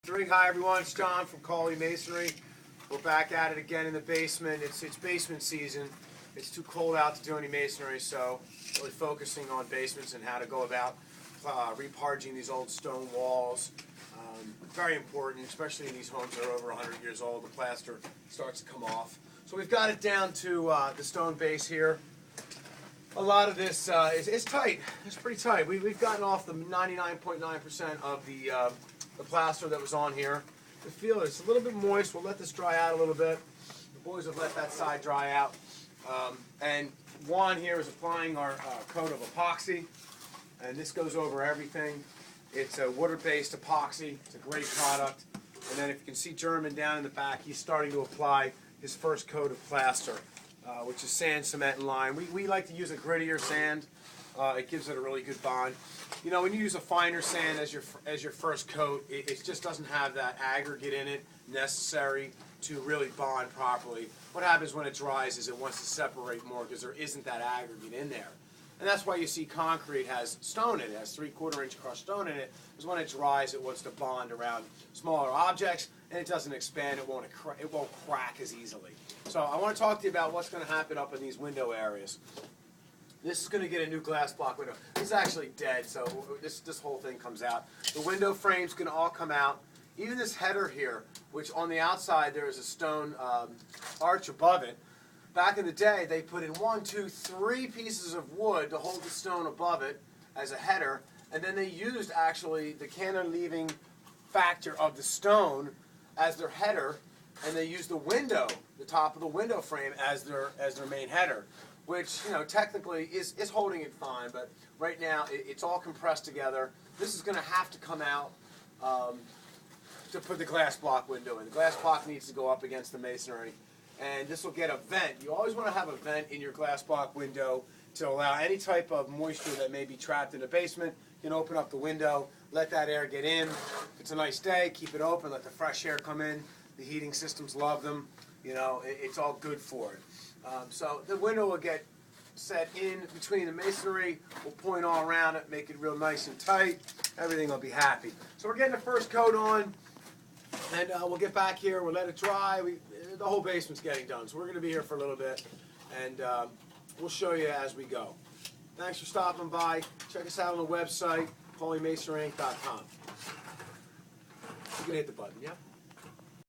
Hi everyone, it's John from Cawley Masonry. We're back at it again in the basement. It's basement season. It's too cold out to do any masonry, so really focusing on basements and how to go about reparging these old stone walls. Very important, especially in these homes that are over 100 years old. The plaster starts to come off. So we've got it down to the stone base here. A lot of this is tight. It's pretty tight. We've gotten off the 99.9% of the plaster that was on here. The feel it's a little bit moist. We'll let this dry out a little bit. The boys have let that side dry out. And Juan here is applying our coat of epoxy. And this goes over everything. It's a water-based epoxy. It's a great product. And then if you can see German down in the back, he's starting to apply his first coat of plaster, which is sand, cement, and lime. We like to use a grittier sand. It gives it a really good bond. You know, when you use a finer sand as your first coat, it just doesn't have that aggregate in it necessary to really bond properly. What happens when it dries is it wants to separate more because there isn't that aggregate in there. And that's why you see concrete has stone in it, has 3/4 inch crushed stone in it, because when it dries it wants to bond around smaller objects and it doesn't expand, it won't crack as easily. So I want to talk to you about what's going to happen up in these window areas. This is going to get a new glass block window. This is actually dead, so this whole thing comes out. The window frame's going to all come out. Even this header here, which on the outside there is a stone arch above it. Back in the day, they put in 1, 2, 3 pieces of wood to hold the stone above it as a header, and then they used actually the cantilevering factor of the stone as their header, and they used the window, the top of the window frame, as their main header, which, you know, technically is holding it fine, but right now it's all compressed together. This is going to have to come out to put the glass block window in. The glass block needs to go up against the masonry, and this will get a vent. You always want to have a vent in your glass block window to allow any type of moisture that may be trapped in the basement. You can open up the window, let that air get in. If it's a nice day, keep it open, let the fresh air come in. The heating systems love them. You know, it's all good for it. So the window will get set in between the masonry. We'll point all around it, make it real nice and tight. Everything will be happy. So we're getting the first coat on, and we'll get back here. We'll let it dry. The whole basement's getting done, so we're going to be here for a little bit, and we'll show you as we go. Thanks for stopping by. Check us out on the website, cawleymasonryinc.com. You can hit the button, yeah?